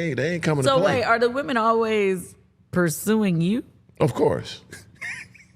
Hey, they ain't coming to So play. wait, are the women always pursuing you? Of course.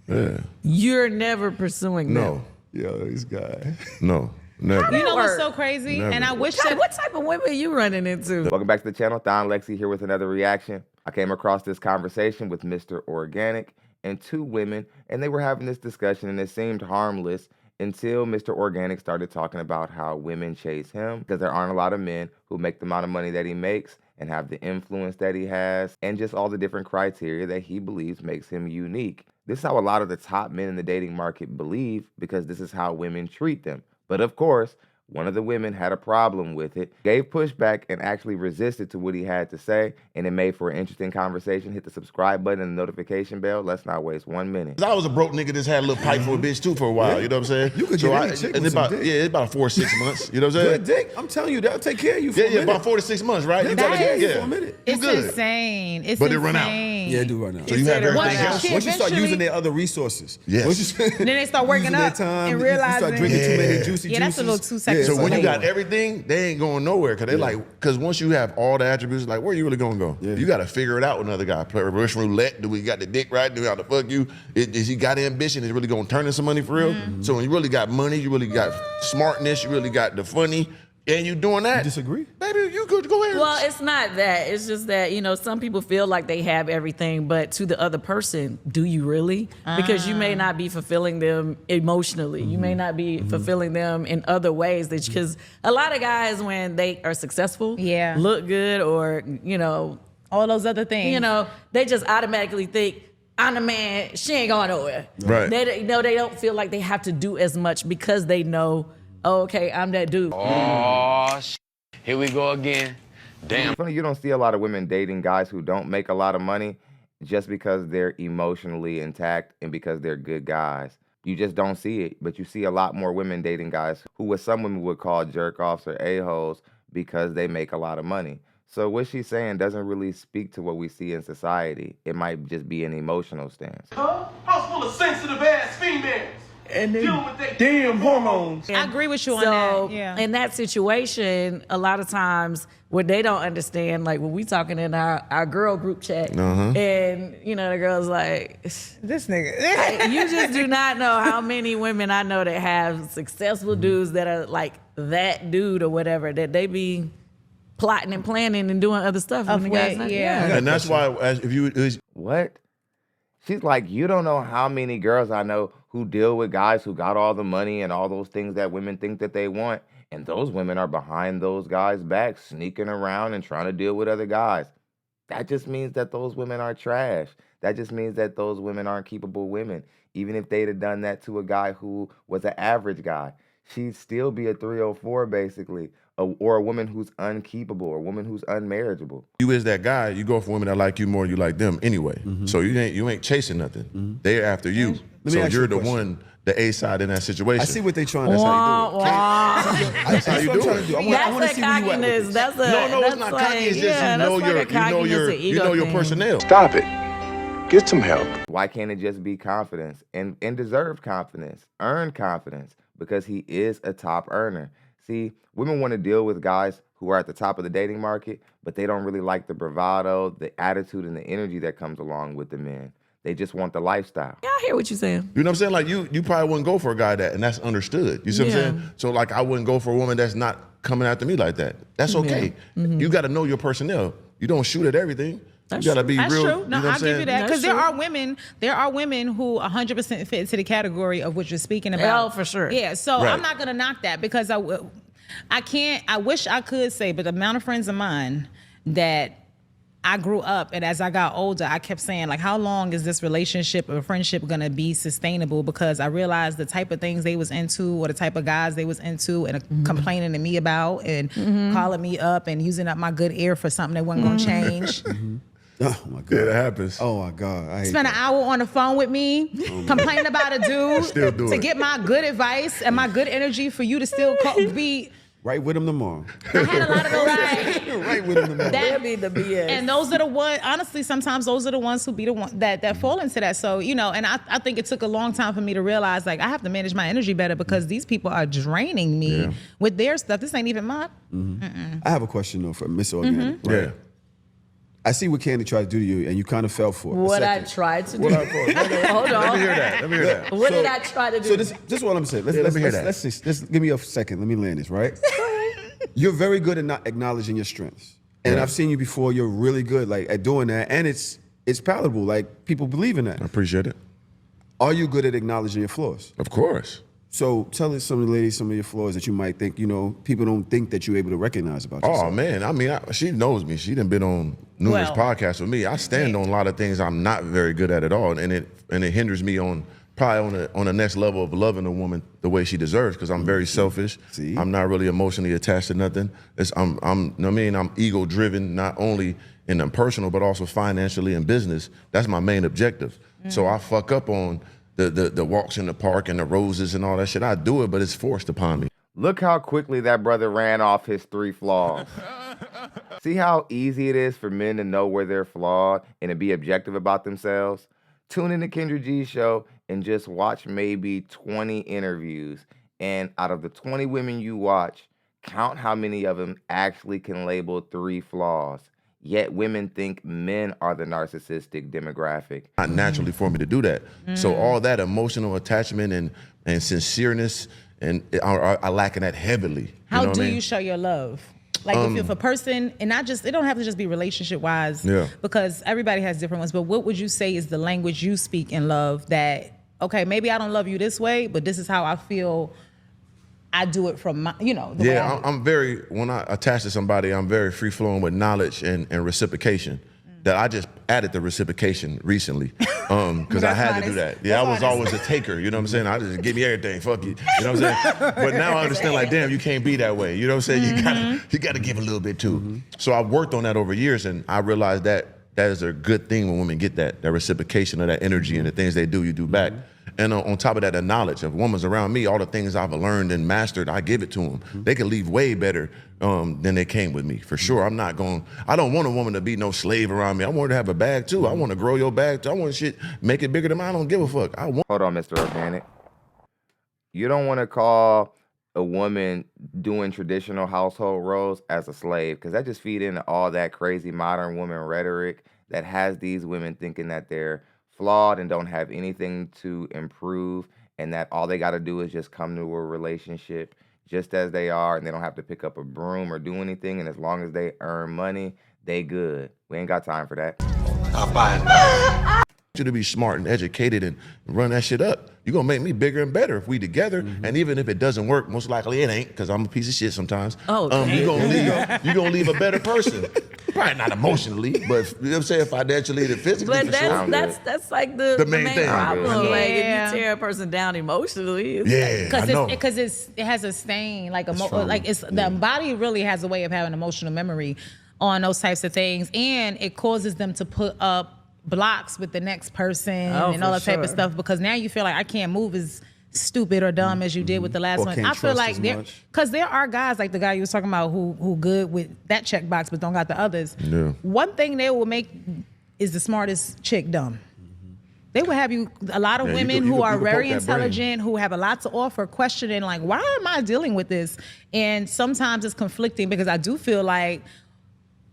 Yeah. You're never pursuing them. No. Yo, this guy. No. Never. You know what's so crazy? Never. And I wish What type of women are you running into? Welcome back to the channel. Don Lexi here with another reaction. I came across this conversation with Mr. Organik and two women, and they were having this discussion, and it seemed harmless until Mr. Organik started talking about how women chase him because there aren't a lot of men who make the amount of money that he makes and have the influence that he has and just all the different criteria that he believes makes him unique. This is how a lot of the top men in the dating market believe because this is how women treat them. But of course, one of the women had a problem with it, gave pushback, and actually resisted to what he had to say, and it made for an interesting conversation. Hit the subscribe button and the notification bell. Let's not waste 1 minute. I was a broke nigga that's had a little pipe for a bitch too for a while. You know what I'm saying? You could get any chick with some dick. Yeah, it's about 4 or 6 months. You know what I'm saying? Good dick. I'm telling you, that'll take care of you for a minute. about 4 to 6 months, right? You That'll gotta take care of you for a minute. it's good. insane. It's But it insane. run out. Yeah, it do run out. So you have everything Once else. you Once you start eventually- using their other resources. Yes. Then they start working using their up time, and you realizing. start drinking too many juicy Yeah, that's a juices. little too sexual. So when you got Yeah. everything, they ain't going nowhere. Cause they cause once you have all the attributes, like where you really gonna go? Yeah. You gotta figure it out with another guy. Play Russian roulette. Do we got the dick right? Do we how to fuck you? Is he got ambition? Is he really gonna turn into some money for real? So when you really got money, you really got smartness, you really got the funny, and you doing that. You disagree? Baby, you could go ahead. Well, it's not that. It's just that, some people feel like they have everything, but to the other person, do you really? Because you may not be fulfilling them emotionally. You may not be fulfilling them in other ways. Because a lot of guys, when they are successful, Yeah. look good, or, all those other things. they just automatically think, I'm the man, she ain't going nowhere. Right. They don't feel like they have to do as much because they know, oh, okay, I'm that dude. Oh, here we go again. Damn. It's funny, you don't see a lot of women dating guys who don't make a lot of money just because they're emotionally intact and because they're good guys. You just don't see it, but you see a lot more women dating guys who what some women would call jerk-offs or a-holes because they make a lot of money. So what she's saying doesn't really speak to what we see in society. It might just be an emotional stance. House full of sensitive ass females. And then Dealing with their damn hormones. I agree with you on So that. Yeah. in that situation, a lot of times what they don't understand, like when we talking in our girl group chat, and the girl's like, This nigga. you just do not know how many women I know that have successful dudes that are like that dude or whatever, that they be plotting and planning and doing other stuff. Of when the guy's what? not- Yeah. and that's why if you What? She's like, you don't know how many girls I know who deal with guys who got all the money and all those things that women think that they want. And those women are behind those guys' backs, sneaking around and trying to deal with other guys. That just means that those women are trash. That just means that those women aren't keepable women. Even if they'd have done that to a guy who was an average guy, she'd still be a 304 basically, or a woman who's unkeepable, or a woman who's unmarriageable. you is that guy, you go for women that like you more than you like them anyway. So you ain't chasing nothing. They're after you. Let me So ask you you're a the question. one, the A side in that situation. I see what they trying. That's how you do it. That's how you what I'm do trying it. to do. I That's want to a see where you at with cockiness. this. That's a No, it's that's not like, cocky. It's just yeah, you know that's like a cockiness and ego your thing. personnel. Stop it. Get some help. Why can't it just be confidence and deserved confidence, earned confidence, because he is a top earner. See, women want to deal with guys who are at the top of the dating market, but they don't really like the bravado, the attitude, and the energy that comes along with the men. They just want the lifestyle. Yeah, I hear what you're saying. You know what I'm saying? Like you probably wouldn't go for a guy that, and that's understood. You see what I'm Yeah. saying? So like I wouldn't go for a woman that's not coming after me like that. That's okay. You got to know your personnel. You don't shoot at everything. That's you got to be That's real. true. You No, know what I'm I'll give saying? you that. Because That's there are women who 100% fit into the category of what you're speaking about. Oh, for sure. Yeah, so Right. I'm not going to knock that because I wish I could say, but the amount of friends of mine that I grew up, and as I got older, I kept saying, like, how long is this relationship or friendship gonna be sustainable? Because I realized the type of things they was into, or the type of guys they was into, and complaining to me about, and calling me up and using up my good ear for something that wasn't gonna change. Oh my God. Yeah, that happens. Oh my God. I hate Spend an that. hour on the phone with me, complain about a dude, Still do to it. get my good advice and my good energy for you to still be. Right with them tomorrow. I had a lot of those. Right with them tomorrow. That'd be the BS. And those are the ones, honestly, sometimes those are the ones who be the one that fall into that. So, and I think it took a long time for me to realize, like, I have to manage my energy better because these people are draining me with their stuff. This ain't even mine. I have a question though for Miss Organik. Yeah. I see what Candy tried to do to you, and you kind of fell for it. What I tried to do. Hold Let on. me hear that. Let me hear that. What did I try to do? So this is what I'm saying. Let me hear that. Let's give me a second. Let me land this, right? You're very good at not acknowledging your strengths. And I've seen you before. You're really good at doing that. And it's palatable. Like, people believe in that. I appreciate it. Are you good at acknowledging your flaws? Of course. So tell us some of the ladies some of your flaws that you might think, people don't think that you're able to recognize about yourself. Oh, man. I mean, she knows me. She done been on numerous podcasts with me. I stand on a lot of things I'm not very good at all. And it hinders me on the next level of loving a woman the way she deserves, because I'm very selfish. See? I'm not really emotionally attached to nothing. I'm ego driven, not only in the personal, but also financially and business. That's my main objective. So I fuck up on the walks in the park and the roses and all that shit. I do it, but it's forced upon me. Look how quickly that brother ran off his 3 flaws. See how easy it is for men to know where they're flawed and to be objective about themselves? Tune in to Kendra G's show and just watch maybe 20 interviews. And out of the 20 women you watch, count how many of them actually can label 3 flaws. Yet women think men are the narcissistic demographic. Not naturally for me to do that. So all that emotional attachment and sincereness, and I lack in that heavily. How do you show your love? Like, if a person, and it don't have to just be relationship wise, because everybody has different ones, but what would you say is the language you speak in love that, okay, maybe I don't love you this way, but this is how I feel I do it from my, the way I'm very, when I attach to somebody, I'm very free flowing with knowledge and reciprocation. That I just added the reciprocation recently, because I had to do that. Yeah, I was always a taker, you know what I'm saying? I just give me everything, fuck you, you know what I'm saying? But now I understand, like, damn, you can't be that way, you know what I'm saying? You gotta give a little bit too. So I worked on that over years, and I realized that is a good thing when women get that reciprocation of that energy and the things they do, you do back. And on top of that, the knowledge of women's around me, all the things I've learned and mastered, I give it to them. They can leave way better than they came with me, for sure. I don't want a woman to be no slave around me. I want her to have a bag too. I want to grow your bag too. I want shit, make it bigger than mine. I don't give a fuck. Hold on, Mr. Organic. You don't want to call a woman doing traditional household roles as a slave, because that just feed into all that crazy modern woman rhetoric that has these women thinking that they're flawed and don't have anything to improve, and that all they got to do is just come to a relationship just as they are, and they don't have to pick up a broom or do anything, and as long as they earn money, they good. We ain't got time for that. I'm buying that. You to be smart and educated and run that shit up. You're gonna make me bigger and better if we together. And even if it doesn't work, most likely it ain't, because I'm a piece of shit sometimes. Oh, you're gonna leave a better person. Probably not emotionally, but you know what I'm saying, financially and physically. But for sure. that's like the main thing. problem. Yeah. Like, if you tear a person down emotionally, because it has a stain, like the body really has a way of having emotional memory on those types of things, and it causes them to put up blocks with the next person and all that type of stuff, because now you feel like I can't move as stupid or dumb as you did with the last one. I feel like because there are guys like the guy you was talking about who good with that checkbox but don't got the others. Yeah. One thing they will make is the smartest chick dumb. They will have a lot of women who are very intelligent, who have a lot to offer, questioning like, why am I dealing with this? And sometimes it's conflicting, because I do feel like,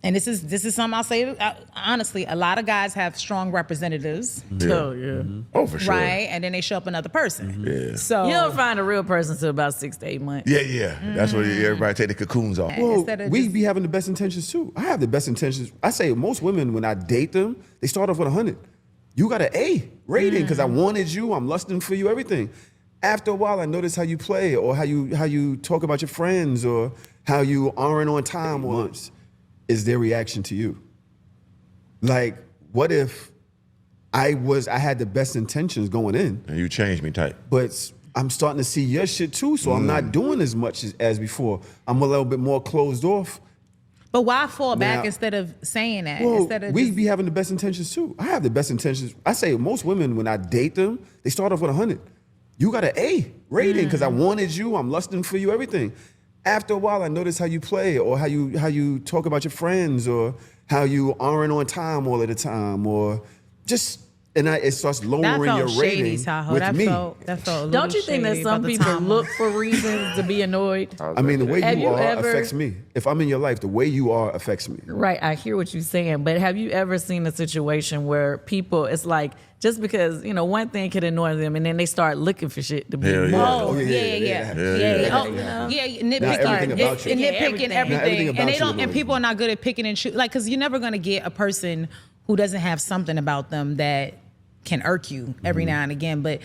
and this is something I'll say honestly, a lot of guys have strong representatives. Oh, for sure. Right? And then they show up another person. Yeah. So you don't find a real person until about 6 to 8 months. Yeah. That's what everybody take the cocoons off. Well, we be having the best intentions too. I have the best intentions. I say most women, when I date them, they start off with 100. You got an A rating because I wanted you, I'm lusting for you, everything. After a while, I notice how you play, or how you talk about your friends, or how you aren't on time once. Is their reaction to you? Like, what if I had the best intentions going in, and you changed me type, but I'm starting to see your shit too, so I'm not doing as much as before. I'm a little bit more closed off. But why fall back instead of saying that? Well, instead of we be having the best intentions too. I have the best intentions. I say most women, when I date them, they start off with 100. You got an A rating because I wanted you, I'm lusting for you, everything. After a while, I notice how you play, or how you talk about your friends, or how you aren't on time all of the time, or just and it starts lowering your rating Tahoe. with That me. felt a little Don't you think that shady some about the people timeline. look for reasons to be annoyed? I mean, the way Have you you are ever- affects me. If I'm in your life, the way you are affects me. Right, I hear what you're saying, but have you ever seen a situation where people, it's like, just because, one thing could annoy them and then they start looking for shit to be Hell yeah. more. Oh, yeah. Yeah. Nitpicking, everything about you. and nitpicking Everything. everything, Not everything and about they you don't. And annoys people me. are not good at picking and choosing, like, because you're never gonna get a person who doesn't have something about them that can irk you every now and again. But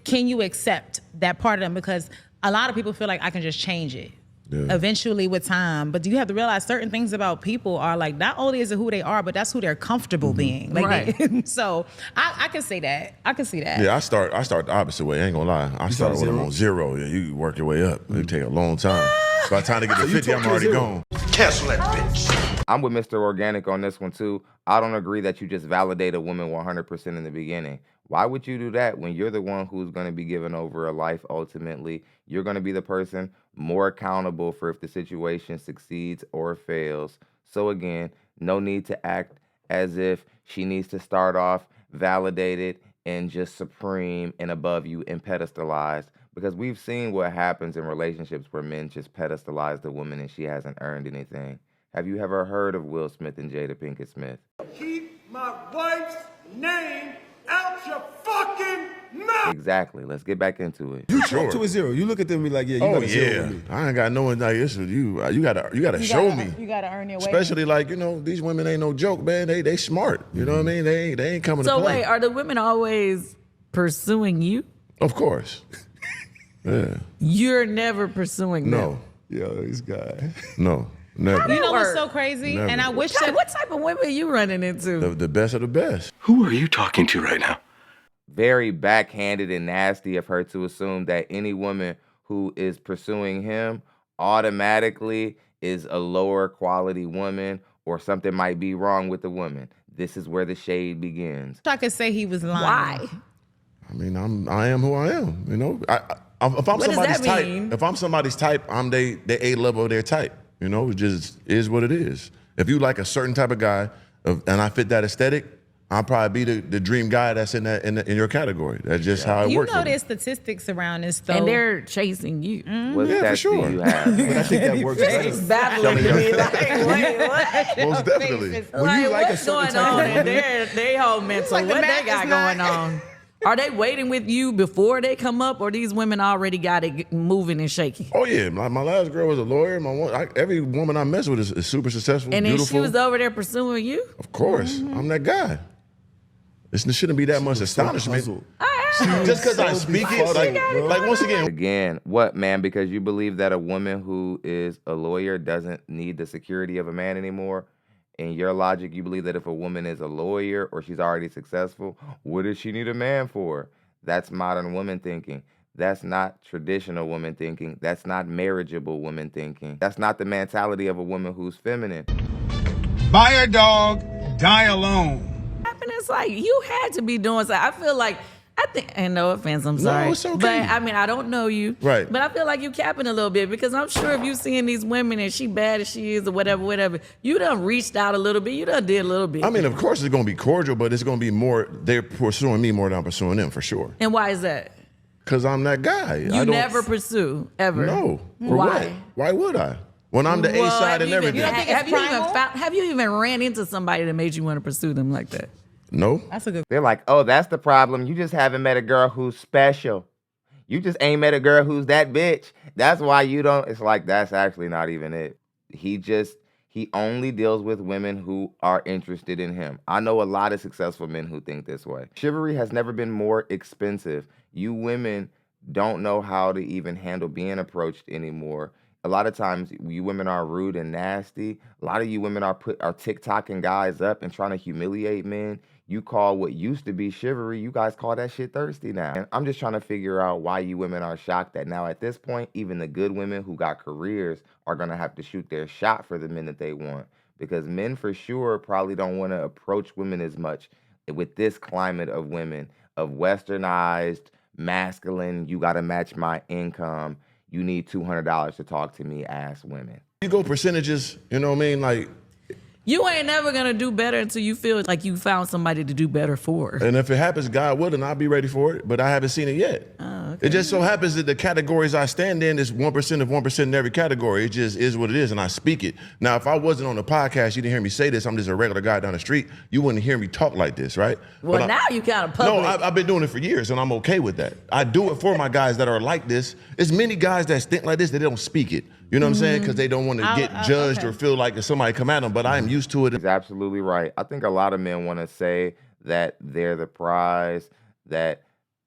can you accept that part of them? Because a lot of people feel like I can just change it. Yeah. Eventually with time, but you have to realize certain things about people are like, not only is it who they are, but that's who they're comfortable being. Like, Right. so I can say that. I can see that. Yeah, I start the opposite way. I ain't gonna lie. I start when I'm on 0. Yeah, you work your way up. It take a long time. By the time to get to 50, talk I'm to a already 0. gone. Cancel that bitch. I'm with Mr. Organic on this one too. I don't agree that you just validate a woman 100% in the beginning. Why would you do that when you're the one who's going to be given over a life ultimately? You're going to be the person more accountable for if the situation succeeds or fails. So again, no need to act as if she needs to start off validated and just supreme and above you and pedestalized. Because we've seen what happens in relationships where men just pedestalize the woman and she hasn't earned anything. Have you ever heard of Will Smith and Jada Pinkett Smith? Keep my wife's name out your fucking mouth. Exactly. Let's get back into it. You Sure. talk to a 0. You look at them and be like, yeah, you Oh got a 0 yeah, with me. I ain't got no one like this with you. You gotta show me. You gotta earn your way. Especially like these women ain't no joke, man. They smart. You know what I mean? They ain't coming So to play. wait, are the women always pursuing you? Of course. Yeah. You're never pursuing them. Yo, this guy. No. Never. You know what's Work. so crazy? Never. And I wish What that what type of women are you running into? The best of the best. Who are you talking to right now? Very backhanded and nasty of her to assume that any woman who is pursuing him automatically is a lower quality woman or something might be wrong with the woman. This is where the shade begins. I could say he was lying. Why? I mean, I am who I am. If I'm What does somebody's that type, mean? if I'm somebody's type, I'm the A level of their type. It just is what it is. If you like a certain type of guy, and I fit that aesthetic, I'll probably be the dream guy that's in your category. That's just how it You works. know for me. there's statistics around this though. And they're chasing you. What Yeah, for stats sure. do you have? But I think that works It's better. baffling to me. Like, wait, what? Most definitely. When you like a what's certain going type on of in woman, they whole mental? like the What they math got is not- going on? Are they waiting with you before they come up, or these women already got it moving and shaking? Oh yeah, my last girl was a lawyer. Every woman I mess with is super successful, And then beautiful. she was over there pursuing you? Of course, I'm that guy. There shouldn't be that much astonishment. Puzzled. Just because I speak it, like once again, Again, what, man? Because you believe that a woman who is a lawyer doesn't need the security of a man anymore? In your logic, you believe that if a woman is a lawyer or she's already successful, what does she need a man for? That's modern woman thinking. That's not traditional woman thinking. That's not marriageable woman thinking. That's not the mentality of a woman who's feminine. Buy a dog, die alone. And it's like, you had to be doing something. I feel like, and no offense, I'm sorry. it's okay. But I mean, I don't know you. Right. But I feel like you capping a little bit because I'm sure if you seeing these women and she bad as she is or whatever, you done reached out a little bit. You done did a little bit. I mean, of course it's gonna be cordial, but it's gonna be more. They're pursuing me more than I'm pursuing them for sure. And why is that? Cause I'm that guy. You never pursue, ever. No. For Why? what? Why would I? When I'm the A Well, side have and you everything. even- think it's have you even ran into somebody that made you want to pursue them like that? No. That's a good. They're like, oh, that's the problem. You just haven't met a girl who's special. You just ain't met a girl who's that bitch. That's why you don't. It's like, that's actually not even it. He only deals with women who are interested in him. I know a lot of successful men who think this way. Chivalry has never been more expensive. You women don't know how to even handle being approached anymore. A lot of times, you women are rude and nasty. A lot of you women are TikToking guys up and trying to humiliate men. You call what used to be chivalry, you guys call that shit thirsty now. And I'm just trying to figure out why you women are shocked that now at this point, even the good women who got careers are gonna have to shoot their shot for the men that they want. Because men for sure probably don't wanna approach women as much with this climate of women, of westernized, masculine, you gotta match my income, you need $200 to talk to me ass women. You go percentages, you know what I mean? Like, You ain't never gonna do better until you feel like you found somebody to do better for. And if it happens, God willing, I'll be ready for it. But I haven't seen it yet. Oh, okay. It just so happens that the categories I stand in is 1% of 1% in every category. It just is what it is, and I speak it. Now, if I wasn't on the podcast, you didn't hear me say this. I'm just a regular guy down the street. You wouldn't hear me talk like this, right? Well, But now you kind of public. No, I've been doing it for years, and I'm okay with that. I do it for my guys that are like this. It's many guys that think like this that they don't speak it. You know what I'm saying? Because they don't want to get judged okay. or feel like if somebody come at them. But I am used to it. He's absolutely right. I think a lot of men want to say that they're the prize, that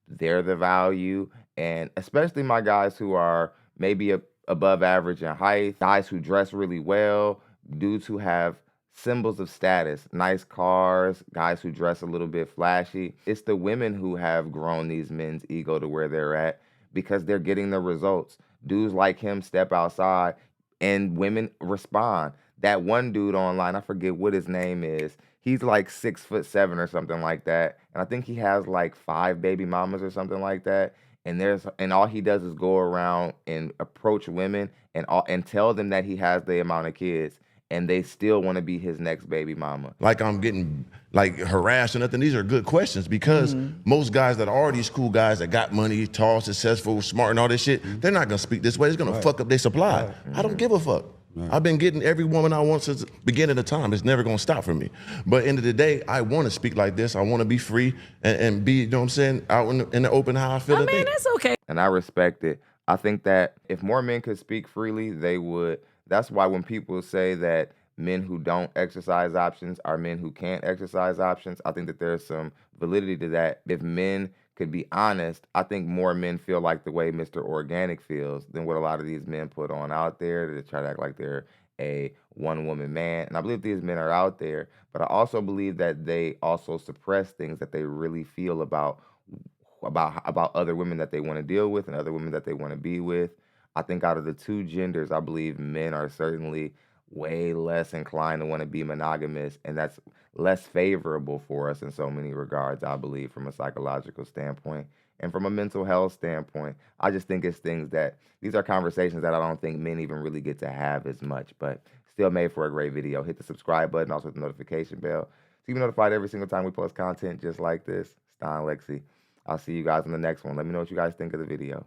they're the value, and especially my guys who are maybe above average in height, guys who dress really well, dudes who have symbols of status, nice cars, guys who dress a little bit flashy. It's the women who have grown these men's ego to where they're at because they're getting the results. Dudes like him step outside and women respond. That one dude online, I forget what his name is. He's like 6'7" or something like that. And I think he has like 5 baby mamas or something like that. And all he does is go around and approach women and tell them that he has the amount of kids. And they still want to be his next baby mama. Like I'm getting like harassed or nothing. These are good questions because most guys that are these cool guys that got money, tall, successful, smart, and all this shit, they're not gonna speak this way. It's gonna fuck up their supply. I don't give a fuck. I've been getting every woman I want since the beginning of time. It's never gonna stop for me. But end of the day, I want to speak like this. I want to be free and be, you know what I'm saying, out in the open how I feel. I mean, that's okay. And I respect it. I think that if more men could speak freely, they would. That's why when people say that men who don't exercise options are men who can't exercise options, I think that there's some validity to that. If men could be honest, I think more men feel like the way Mr. Organik feels than what a lot of these men put on out there to try to act like they're a one-woman man. And I believe these men are out there, but I also believe that they also suppress things that they really feel about other women that they want to deal with and other women that they want to be with. I think out of the two genders, I believe men are certainly way less inclined to want to be monogamous, and that's less favorable for us in so many regards, I believe, from a psychological standpoint and from a mental health standpoint. I just think it's things that, these are conversations that I don't think men even really get to have as much, but still made for a great video. Hit the subscribe button, also hit the notification bell, so you be notified every single time we post content just like this. Stein Lexi. I'll see you guys in the next one. Let me know what you guys think of the video.